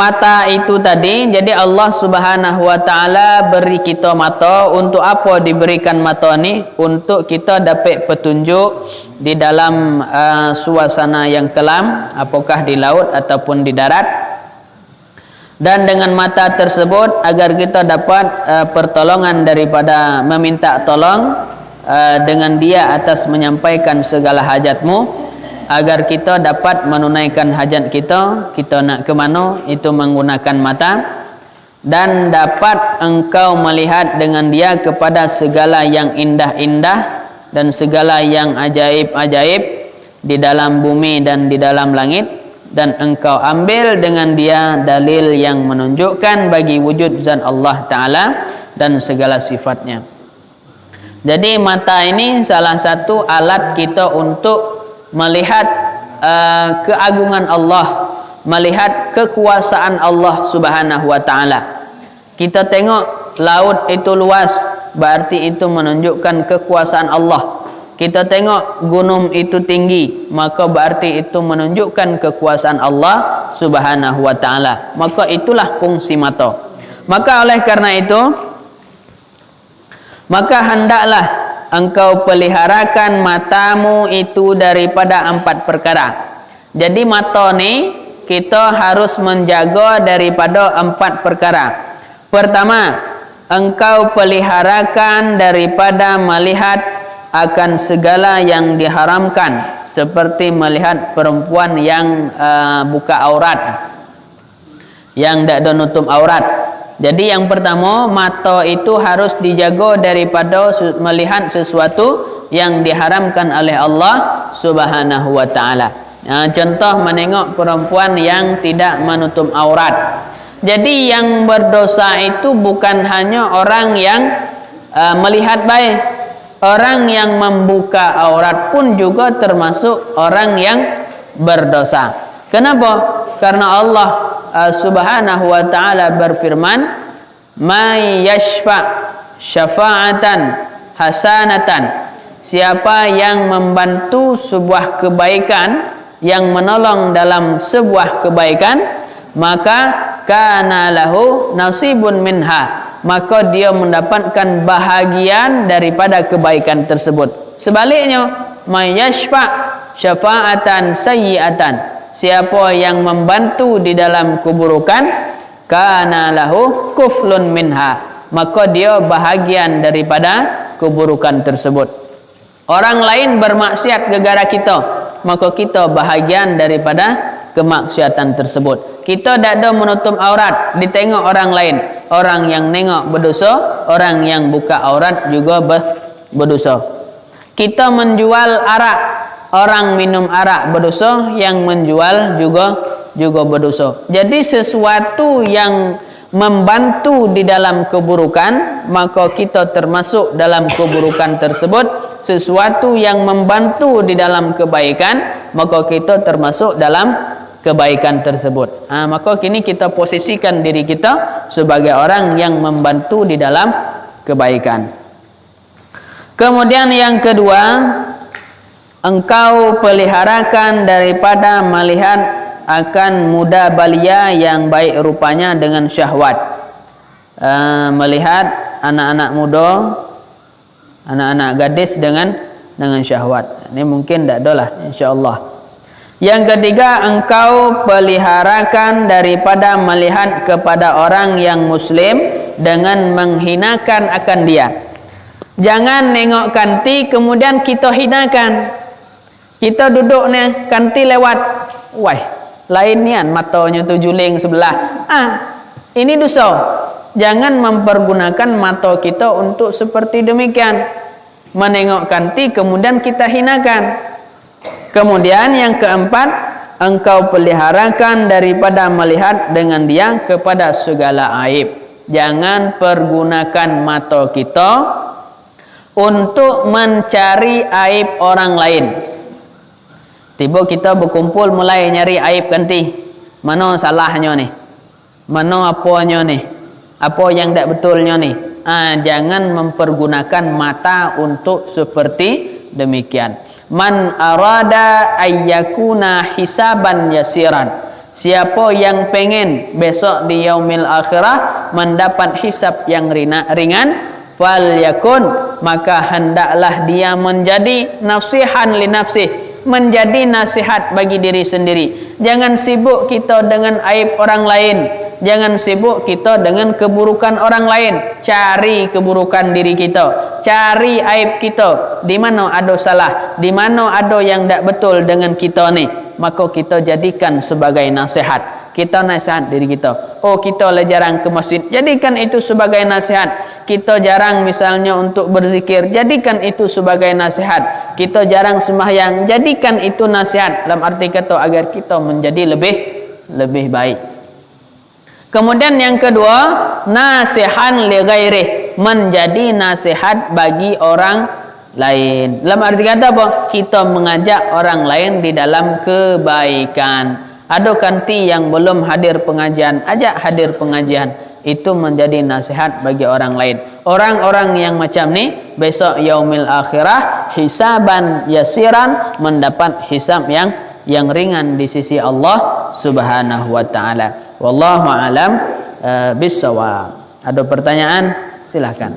Mata itu tadi, jadi Allah Subhanahu wa taala beri kita mata. Untuk apa diberikan mata ni? Untuk kita dapat petunjuk di dalam suasana yang kelam, apakah di laut ataupun di darat. Dan dengan mata tersebut agar kita dapat pertolongan daripada meminta tolong dengan dia atas menyampaikan segala hajatmu, agar kita dapat menunaikan hajat kita. Kita nak ke mana, itu menggunakan mata. Dan dapat engkau melihat dengan dia kepada segala yang indah-indah dan segala yang ajaib-ajaib di dalam bumi dan di dalam langit. Dan engkau ambil dengan dia dalil yang menunjukkan bagi wujud zat Allah Ta'ala dan segala sifatnya. Jadi mata ini salah satu alat kita untuk melihat keagungan Allah, melihat kekuasaan Allah Subhanahu wa taala. Kita tengok laut itu luas, berarti itu menunjukkan kekuasaan Allah. Kita tengok gunung itu tinggi, maka berarti itu menunjukkan kekuasaan Allah Subhanahu wa taala. Maka itulah fungsi mata. Maka oleh karena itu, maka hendaklah engkau peliharakan matamu itu daripada 4 perkara. Jadi mata ni kita harus menjaga daripada 4 perkara. Pertama, engkau peliharakan daripada melihat akan segala yang diharamkan, seperti melihat perempuan yang buka aurat, yang tak ada nutup aurat. Jadi yang pertama, mata itu harus dijaga daripada melihat sesuatu yang diharamkan oleh Allah Subhanahu wa taala. Contoh menengok perempuan yang tidak menutup aurat. Jadi yang berdosa itu bukan hanya orang yang melihat baik. Orang yang membuka aurat pun juga termasuk orang yang berdosa. Kenapa? Karena Allah Subhanahu wa taala berfirman, "May yashfa' syafa'atan hasanatan." Siapa yang membantu sebuah kebaikan, yang menolong dalam sebuah kebaikan, maka kana lahu nasibun minha, maka dia mendapatkan bahagian daripada kebaikan tersebut. Sebaliknya, may yashfa' syafa'atan sayyi'atan, siapa yang membantu di dalam keburukan, kana lahu kuflun minha, maka dia bahagian daripada keburukan tersebut. Orang lain bermaksiat gegara kita, maka kita bahagian daripada kemaksiatan tersebut. Kita tak ada menutup aurat, ditengok orang lain. Orang yang nengok berdosa, orang yang buka aurat juga berdosa. Kita menjual arak, orang minum arak berdosa, yang menjual juga berdosa. Jadi sesuatu yang membantu di dalam keburukan, maka kita termasuk dalam keburukan tersebut. Sesuatu yang membantu di dalam kebaikan, maka kita termasuk dalam kebaikan tersebut. Maka kini kita posisikan diri kita sebagai orang yang membantu di dalam kebaikan. Kemudian yang kedua, engkau peliharakan daripada melihat akan muda balia yang baik rupanya dengan syahwat. Melihat anak-anak muda, anak-anak gadis dengan syahwat. Ini mungkin tak ada lah, insya-Allah. Yang ketiga, engkau peliharakan daripada melihat kepada orang yang muslim dengan menghinakan akan dia. Jangan nengok kanti kemudian kita hinakan. Kita duduk ni, kanti lewat, wah, lain nian matanya tu juling sebelah. Ini dosa. Jangan mempergunakan mata kita untuk seperti demikian. Menengok kanti kemudian kita hinakan. Kemudian yang keempat, engkau peliharakan daripada melihat dengan dia kepada segala aib. Jangan pergunakan mata kita untuk mencari aib orang lain. Tiba kita berkumpul mulai nyari aib kanti. Mana salahnya ni? Mana apanya ni? Apa yang tak betulnya ni? Jangan mempergunakan mata untuk seperti demikian. Man arada ayyakuna hisaban yasiran. Siapa yang pengen besok di yaumil akhirah mendapat hisab yang ringan, falyakun, maka hendaklah dia menjadi nasihan li nafsih, menjadi nasihat bagi diri sendiri. Jangan sibuk kita dengan aib orang lain, jangan sibuk kita dengan keburukan orang lain. Cari keburukan diri kita, cari aib kita, di mana ada salah, di mana ada yang tak betul dengan kita ni, maka kita jadikan sebagai nasihat. Kita nasihat diri kita. Oh, kita lah jarang ke masjid, jadikan itu sebagai nasihat. Kita jarang misalnya untuk berzikir, jadikan itu sebagai nasihat. Kita jarang sembahyang, jadikan itu nasihat. Dalam arti kata agar kita menjadi lebih baik. Kemudian yang kedua, nasihan li ghairih, menjadi nasihat bagi orang lain. Dalam arti kata apa? Kita mengajak orang lain di dalam kebaikan. Ada kanti yang belum hadir pengajian, ajak hadir pengajian. Itu menjadi nasihat bagi orang lain. Orang-orang yang macam ni besok yaumil akhirah hisaban yasiran, mendapat hisab yang ringan di sisi Allah Subhanahu wa taala. Wallahu alam bissawab. Ada pertanyaan? Silakan.